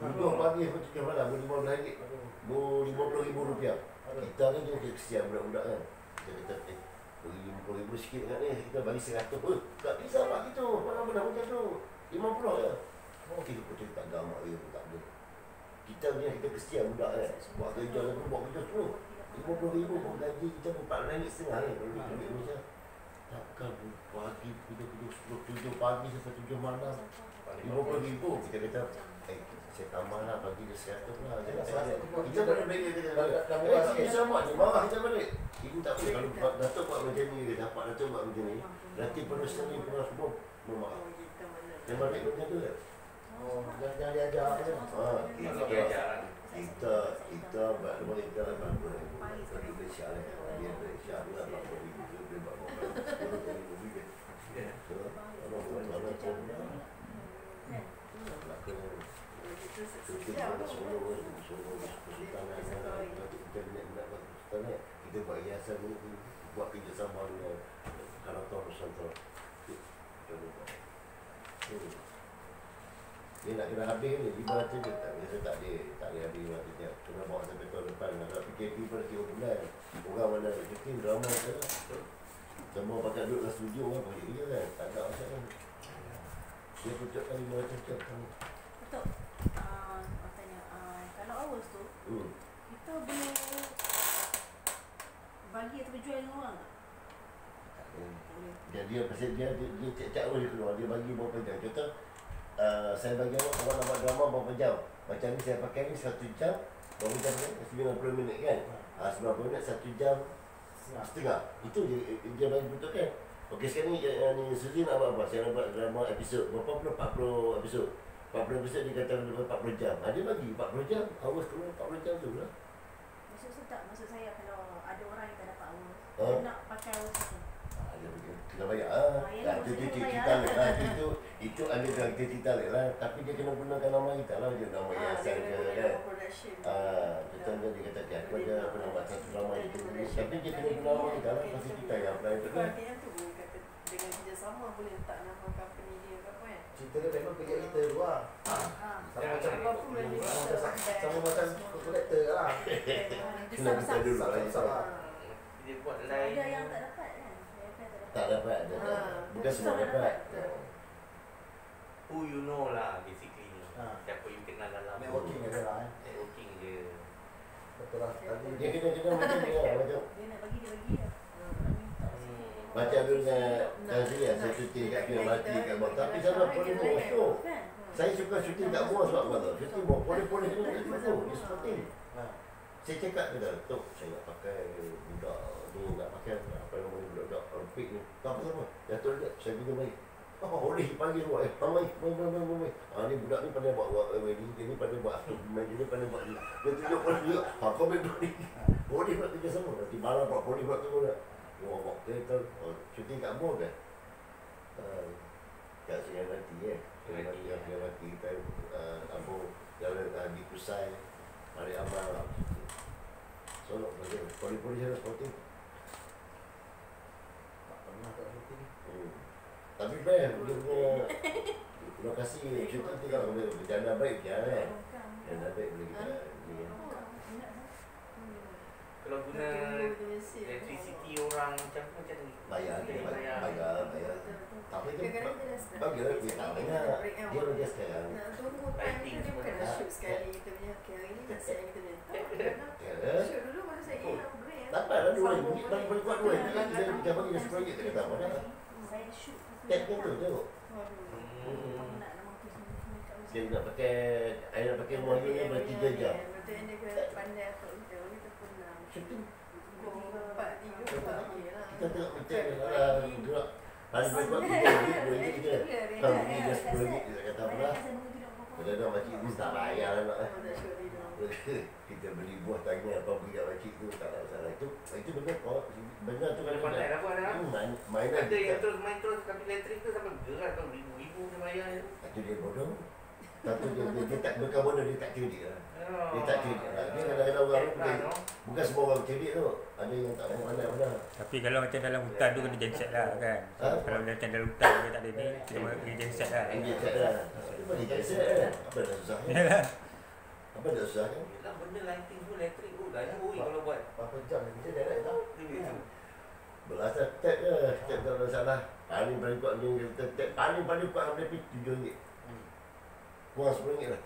Duduk pagi sampai 7 malam RM15. RM50,000. Kita ni dia kesian budak-budak kan. Kita kata bagi RM50,000 sikit kat ni. Kita bagi 100. Tak bisa pak gitu. Mana-mana macam tu. 50 je. Oh kita pun tak gamak dia pun tak boleh. Kita punya kita kesian budak kan. Buat kerja lagi buat kerja semua. RM50,000 pun gaji kita pun RM4.5 kan. Kalau duit Malaysia. Takkan pagi kita 7 pagi sampai 7 malam. RM50,000 kita kata saya tambah lah bagi dia 100 lah. Kita boleh bagi kita sama ni marah kita balik. Ibu tak boleh kalau Datuk buat macam ni dia dapat Datuk buat macam ni. Nanti penulisan ni pernah semua memarah. Dia balik macam tu kan. Oh, jangan diajar je. Kita buat lepas kita lah bagi Malaysia lah. Dia Malaysia lah RM40,000 dia buat RM10,000 so, kalau buat kita buat hiasan ni buat kerjasama dengan Karator Nusantara dia nak kena habis ni 500 je tak biasa tak boleh habis 500 je kena bawa sampai tahun depan kalau PKP pada 3 bulan orang mana nak cuti drama je lah semua pakai duduk dalam studio kan boleh kerja kan tak ada macam kan dia pucukkan 500 je Betul. Makanya kalau hours tu kita boleh bagi atau jual dengan orang tak? dia pasal dia cek-cek dia keluar dia bagi berapa jam contoh saya bagi orang nak buat drama berapa jam macam ni saya pakai ni 1 jam berapa jam ni 90 minit kan 90 minit 1 jam setengah itu dia bagi betul kan okey sekarang ni Suzy nak buat apa saya nak buat drama episod berapa pula 40 episod 40 episod dia kata lebih 40 jam dia bagi 40 jam hours keluar 40 jam tu lah Maksud saya kalau ada orang yang tak dapat hours dia nak pakai hours tu kita bayar itu ada dalam kita lah tapi dia kena gunakan nama kita lah dia nama yayasan ke kan contohnya dia kata aku ada apa nak buat satu drama itu tapi dia kena guna nama kita lah pasti kita yang apply itu kan tu kata dengan kerjasama masalah. Dia buat So, lain. ada yang tak dapat kan? Tak dapat. Bukan semua dapat. Who you know lah basically. Ha. Siapa you kenal dalam Networking je lah networking je. Betul lah. Tadi Dia kena macam ni lah. Macam Dia nak bagi, dia bagi lah. macam dulu saya saya syuting kat Pia Mati kat bawah. Tapi saya nak poli show. Kan? Saya suka syuting kat bawah sebab apa tau? Syuting bawah poli-poli semua kat situ. Dia sporting. Saya cakap dia kata, Tok, saya nak pakai budak ni, nak pakai apa nama ni, budak-budak Olympic ni. Tak apa sama. Jatuh dia, saya pinjam baik. Boleh panggil buat, mai. Ni budak ni pandai buat wedding, dia ni pandai buat main, dia ni pandai buat ni. Dia tunjuk pada dia, kau main buat ni. Boleh buat kerja sama. Nanti malam buat boleh buat tu nak. Buat kereta, syuting kat bawah kan. Kat Sungai Mati Sungai Mati kan, Abu Jalan Haji Kusai, Mari Amal. Solok macam poli-poli saya sporting. tak pernah tak syuting. Tapi best dia punya lokasi syuting tu kan boleh berjana baik je kan. Jana baik boleh kita ni kan. Kalau guna electricity orang macam ni. Bayar. Tapi tu bagi lah kita tak banyak. Dia macam sekarang. Nak tunggu time tu dia bukan nak shoot sekali. Kita punya, okay, hari ni nak set yang kita minta. Ya. Shoot dulu baru saya ingat break. Dapat lah RM2. Bagi boleh buat RM2. Kita bagi dia RM10 kita kata apa dah. Saya shoot. Tap tu tengok. Dia nak pakai, saya nak pakai rumah ni berapa 3 jam. Betul yang dia kena pandai apa kita. Kita pun nak Syuting. 4, 3, 4 okey lah. Kita tengok macam gerak. Hari boleh buat RM2 je. Kalau pergi dia RM10 kita kata apa dah. Kadang-kadang makcik ni tak bayar lah nak. Kita beli buah tangan apa pergi kat makcik tu tak ada masalah. Itu benar kok. Benar tu Kalau pandai lah buat dah. mainan Ada yang terus main terus tapi elektrik tu sampai gerak tau ribu-ribu dia bayar je. Itu dia bodoh. Satu dia tak bukan bodoh, dia tak cerdik lah. Dia tak cerdik lah. Dia kadang-kadang orang bukan semua orang cerdik tu. Ada yang tak pandai benar. Tapi kalau macam dalam hutan tu kena genset lah kan. Kalau macam dalam hutan dia tak ada ni, kita kena genset lah. Dia cakap lah. Itu bagi genset kan. Apa dah susahnya? Yalah. Apa dah susahnya? Yelah benda lighting tu elektrik tu dah jauh kalau buat. Berapa jam ni kerja dia tak tahu. Berasa tap je. Tap tak ada masalah. Paling paling kuat ni kita tap. Paling kuat boleh pergi RM7. Kurang RM10 lah.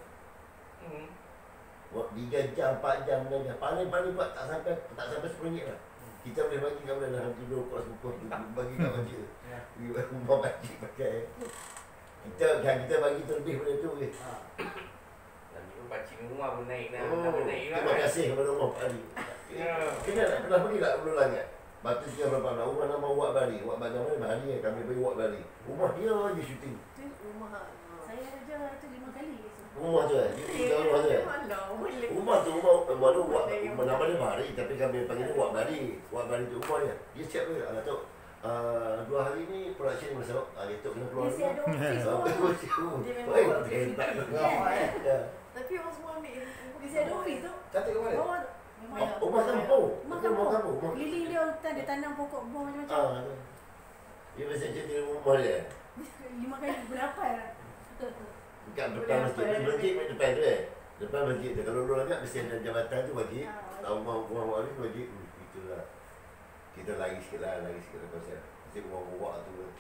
Buat 3 jam, 4 jam, 6 jam. Paling kuat tak sampai RM10 lah. Kita boleh bagi kat mana dalam tidur kuat sebuah bagi kat makcik. Rumah makcik pakai. Kita bagi terlebih pada tu ke. Lagi pun pakcik rumah pun naik dah. Terima kasih kepada Allah Pak Ali. Kita nak pernah pergi tak Pulau Langit? Batu Tiga berapa nak rumah nama Wak Bali. Wak Bali nama Bali kami pergi Wak Bali. Rumah dia je syuting. Rumah saya aja tu 5 kali. Rumah tu dia rumah tu. Rumah tu Wak nama dia Bali tapi kami panggil dia Wak Bali. Wak Bali tu rumah dia. Dia siap ke? Tok 2 hari ni production masuk. Dia Tok kena keluar. Dia siap ada office. Dia memang office. Tapi orang semua ambil. Dia siap ada office tu. Cantik ke mana? Rumah kampung. Rumah kampung. Keliling dia hutan, dia tanam pokok buah macam-macam. Dia mesti jadi rumah dia. 5 kali berapa lah. Dekat depan masjid. Masjid depan tu Depan masjid tu. Kalau orang agak mesti ada jabatan tu masjid. Rumah ni masjid. Itulah. Kita lagi sikit lah konsep. Mesti rumah-rumah tu.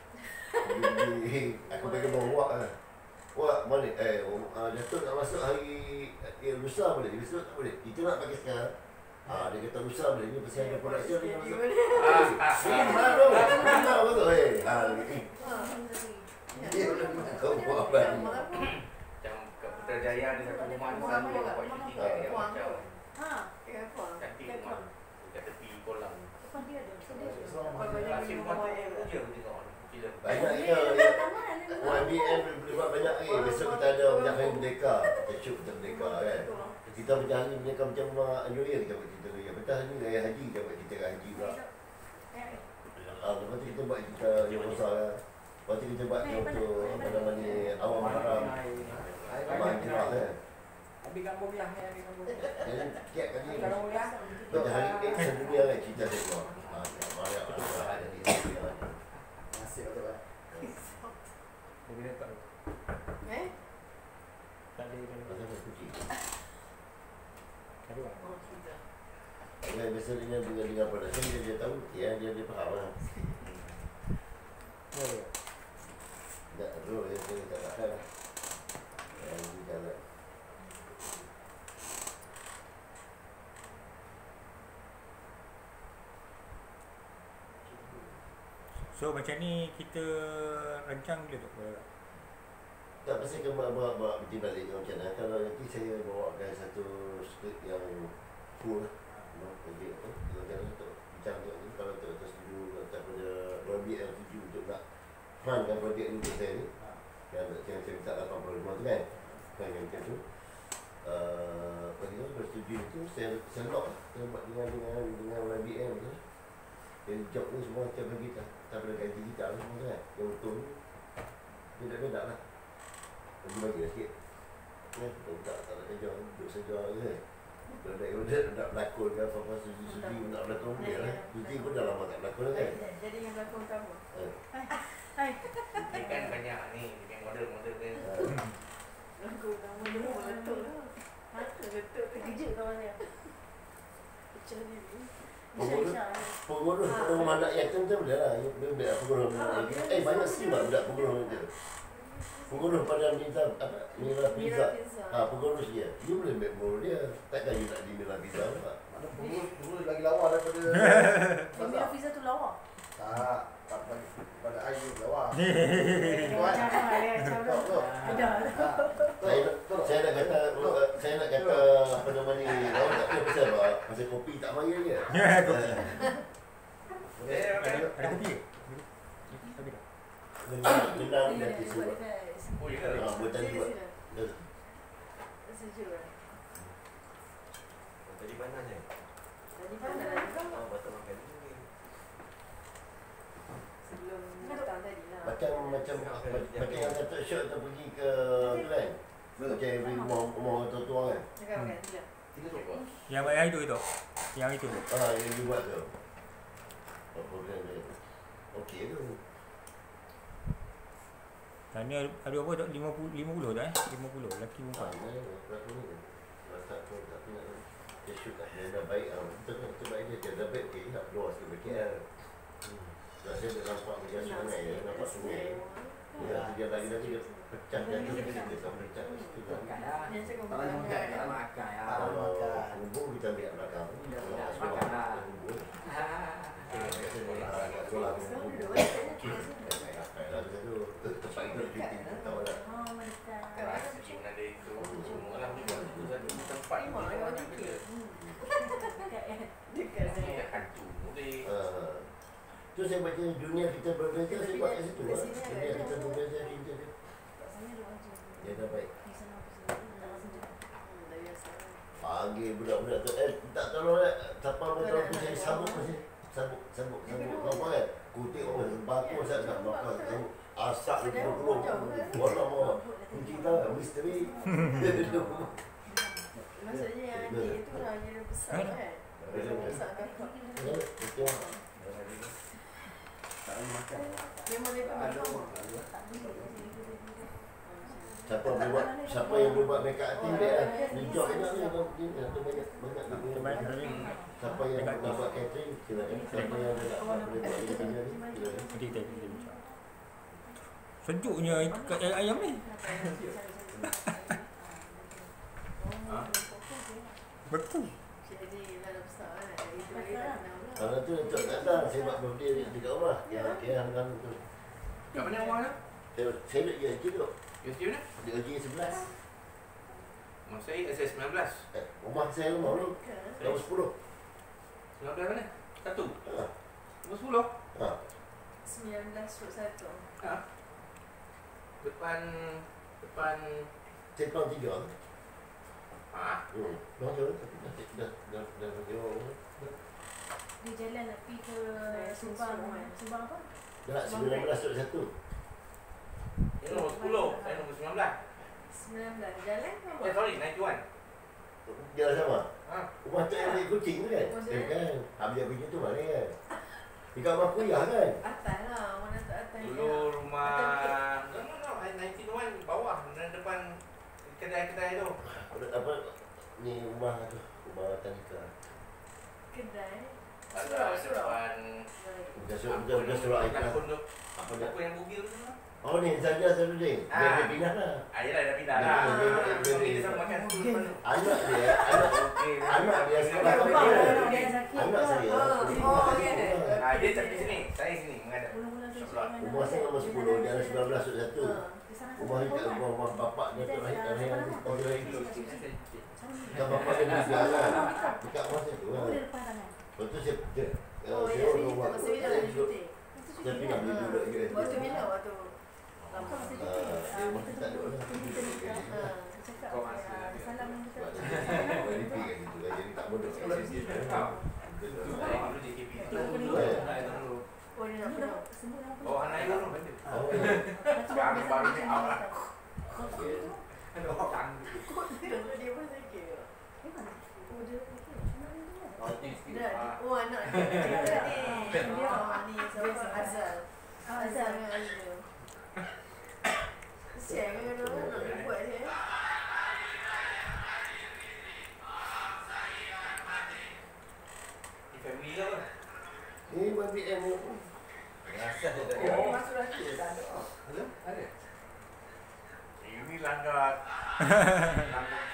Aku bagi rumah lah. Wak mana? Datuk nak masuk hari lusa boleh? Besok tak boleh. Itu nak bagi sekarang. Dia kata lusa boleh. Ni pasal ada production ni masuk. Baru. Betul betul. Kau buat apa ni? Macam kat Putrajaya ada satu rumah ni selalu orang buat syuting kat dia macam cantik rumah dekat tepi kolam. Asyik rumah tu je aku tengok filem. Banyaknya YBM boleh buat banyak ni. Besok kita ada banyak hari merdeka. Kita shoot kita merdeka kan. Kita macam hari merdeka macam Anjuria kita buat cerita raya. Betul ni raya haji kita buat cerita raya haji pula. Lepas tu kita buat cerita yang besar kan. Lepas tu kita buat contoh apa nama ni awam haram. Abang Jirak kan. Ambil gambar belah ni, ambil gambar belah. Jadi tiap kali Gambar belah. pada hari action dunia kan cerita dia keluar. Banyak ada di sini. Nasib betul kan. Dia kena tak tu. Tak ada. Pasal kucing. Ada orang. Biasa dengan production dia tahu, dia faham lah. Tak teruk dia tak tahan lah. Dia jalan. So macam ni kita rancang dia tak boleh. Tak pasti ke buat bikin balik macam mana. Kalau nanti saya bawakan satu skrip yang full lah. Projek tu, macam mana tu bincang tu ni. Kalau tu setuju daripada Robbie yang setuju untuk nak fundkan projek ni untuk saya ni. Yang saya minta 85 tu kan. Kan yang macam tu. Bagi tu bersetuju tu saya lock lah. Saya buat dengan Robbie yang tu. Jadi job ni semua macam bagi kita. Tak boleh gaji kita lah semua kan. Yang betul ni beda-beda lah. Bagi lah sikit. Tak ada kerja, duduk saja je. Kalau nak berlakon ke apa-apa, sudi nak berlakon boleh lah. Sudi pun dah lama tak berlakon kan. Jadi yang berlakon kamu. Hai. Dia kan banyak ni, dia model-model dia. Berlakon kamu dulu meletup. Meletup terkejut kawan dia. Pecah diri. Pengurus anak yatim tu boleh lah. Dia pengurus anak yatim. Banyak sikit lah budak pengurus tu. Pengurus pada Mira Pizza. Pengurus dia. Dia boleh ambil pengurus dia. Takkan you nak di Mira Pizza tak? Mana pengurus lagi lawa daripada Mira Pizza tu lawa? Tak, pada air lawa. Saya nak kata apa nama ni, lawa tak apa pasal apa? Pasal kopi tak maya je. Kopi. Ada kopi ke? Benang dan tisu. Oh, ya ke? Buat tadi buat. Sejuk lah. Tadi panas je. Tadi panas lah juga. Batal makan ni. Sebelum datang tadi lah. Macam yang kata shot tu pergi ke tu kan. Macam every rumah tua kan. Cakap makan tiga. Yang itu. Yang itu. Yang you buat tu. Program dia. Okey tu. Dan ni ada apa tak? 50 tak 50 lelaki perempuan. Dia shoot lah. Dia dah baik lah. Betul baik dia. Dia dah baik. Okay, tak keluar sikit BKL. Saya dah nampak macam sungai. Dia nampak sungai. Dia lagi dia pecah. Dia tak pecah. Dia cakap Tak nak makan, tak nak makan. Tak nak makan. Hubung kita ambil kat belakang. Makan lah. Solat hubung. Tempat itu cuti. Tahu tak? Rasa macam ada itu. Semua lah tempat ni banyak benda. Dekat Ni saya. dah hantu boleh. Tu saya baca dunia kita berbeza, saya buat kat situ lah. Dunia kita berbeza, kita dia. Dia dah baik. Panggil budak-budak tu, tak tahu lah, siapa betul tu saya sabuk masih. Sabuk. Nampak kan? Kutik orang, bakul saya nak makan. Asap dia keluar. Walau kunci lah, misteri. Maksudnya yang adik tu lah dia besar kan. Besar kakak. Betul. Tak nak makan. Memang dia pun Siapa yang boleh buat make up artist dia lah. Dia job dia ni banyak. Siapa yang nak buat catering, silakan. Siapa yang nak boleh buat dia kerja ni, silakan. Nanti kita bincang. Sejuknya ayam ni. Betul. jadi dah besar kan. Itu dia dah kenal pula. Kalau tu untuk datang, saya buat birthday dekat rumah. Yang kan tu. Kat mana rumah tu? Saya duduk je tu. USG mana? Di OJ 11. Rumah saya SS19. Rumah saya rumah tu. Tahun 10. 19 mana? 1. Ha. Nombor 10. Ha. 19/1. Ha. Depan Saya tahun 3. ha. Macam tu tapi dah jauh. Dia jalan nak pergi ke Subang. Subang apa? Dah 19/1. Ini nombor 10. Saya nombor 19. 19. Jalan ke apa? Sorry, 91. Dia sama. Ha. Rumah tu yang beli kucing tu kan? Maksudnya? Kan? Habis pergi tu mana kan? Dekat rumah kuliah kan? Atas lah. Mana tak atas ni Dulu lah. rumah no, 91 bawah depan kedai tu. Apa ni rumah tu? Rumah Tanika. Kedai. Depan Dah surat ikhlas. pelakon tu. Apa dia? Apa yang bugil tu? Oh ni saja Sarudin. Dia pindah lah. Ayolah dah pindah lah. Dia sama makan tu depan tu. Anak dia sekolah Anak apa dia? dia sakit. Anak saya. Dia tapi sini. Saya sini menghadap. Sebelah. Umur saya nombor 10, dia ada 19 sud 1. Rumah bapak dia tu lahir orang lain. Kan bapak dia meninggal lah. Dekat rumah saya tu lah. Lepas tu saya rumah saya pindah beli duduk je. Waktu bila waktu Dia masih tak ada orang. Kau masih Jadi pergi kat situ lah. Jadi tak bodoh. Saya dulu JKP. Oh dia nak penuh. Oh anak yang dulu. Oh, Sekarang baru ni awak. ada orang tangguh. Dia pun sakit. Oh dia Dah. oh anak dia ni siapa Azal. Azal dengan Azal. Kesian kan orang nak buat je. Di family ke apa? ni BBM ni. Rasa dia tak Oh. masuk lagi tak ada. Ada. Ini langgar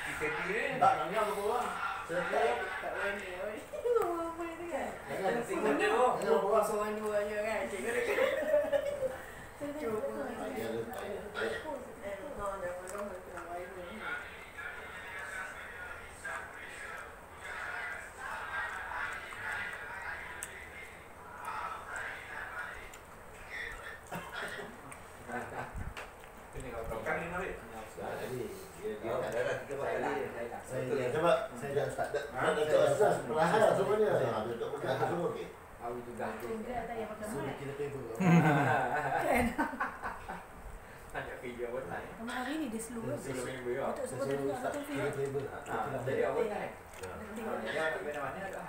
kita ni. Tak nak apa orang. Saya Tak berani. Oh boleh dengar. Jangan Sing sing benda tu. Orang seorang dua je kan. Cikgu dia kena. Cuba. Dia letak. Oh jangan lama kena viral. Ini kau tahu. Kan ni mari. Jadi dia Dah tak dah 3 kali. Saya sebab saya dah start dah. Datuk Asas perlahan semuanya. Datuk Pekat semua okey. Aku tu gantung. Enggak tak payah pakai So mic. kira paper. Ada kerja apa tak? Kamu hari ni dia slow kan? Sebelum minggu ya. Untuk Saya sebut suruh dia start tak kira paper. Jadi apa tak? tengok. Ya, mana-mana ada.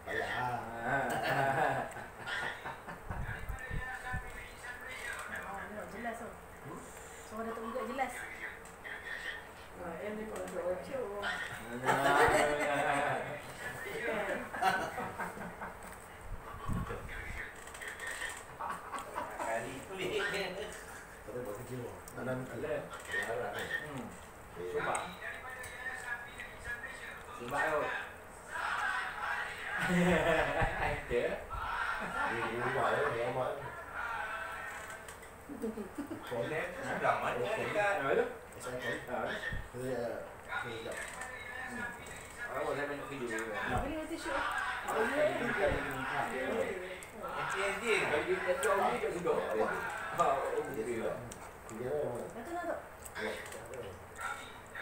Payah. Jelas tu. Suara Datuk juga jelas. Yang ni kalau ocho. Kali kulit. Tapi buat kecil. Anak Ada. Larang. Cuba. Cuba yo. Ada. Di rumah dia amat. Boleh sudah mana dekat. Ada. saya call. Saya Awak dah banyak video. Apa ni nanti show? NTSD. Kalau dia tak tahu dia sudah. Okey lah. Dia lah. Datuk nak duk.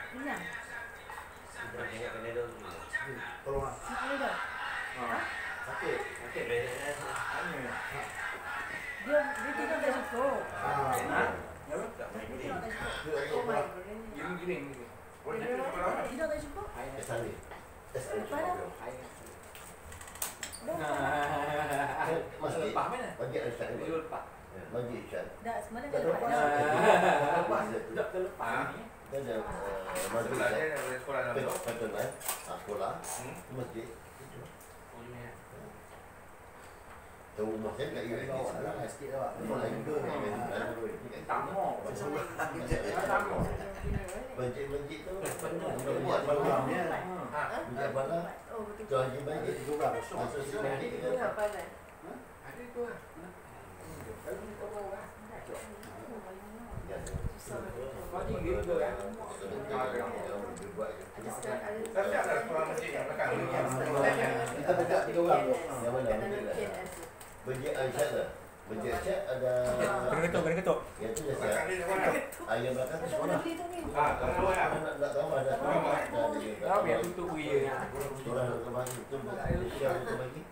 Kenyang. tolong ah. Nak ni dah. Sakit. Okey. Dia tengok dah cukup. Ah. Dia tengok dah cukup. Oh my god. Giring-giring. Dia tengok dah cukup. Esali. Esali. Masuk lepas mana? Bagi Aisyah ni. Video lepas. Bagi Aisyah. Dah semalam Tak dah lepas. lepas. Lepas dia tu. Tak terlepas ni. Dia ada masjid. Sekolah dia ada sekolah dalam tu. Betul kan? Sekolah. Masjid. Oh ni. Tahu rumah saya kat UAE sekarang. Sikit lah. Rumah lain ke? Tak mau. Masjid tu Buat buat malam malam. ya. Buat malam. Oh betul. Tuan Haji Baik. Itu juga kosong. Masuk sini masjid Itu kita. apa dah? Ada tu lah. Kalau ni kau mau lah. Kau ni gitu kan? Tapi ada sekolah masjid yang belakang. Kita dekat 3 orang. Yang mana? Masjid Aisyah lah. Masjid Aisyah ada Kena ketuk. yang tu biasa. Belakang dia dekat mana? Ayam belakang tu Datuk sekolah. nak beli tu ni. Kalau lah. Nak tahu ada Tahu yang tutup dia. Orang nak bagi tu. Tu yang bagi.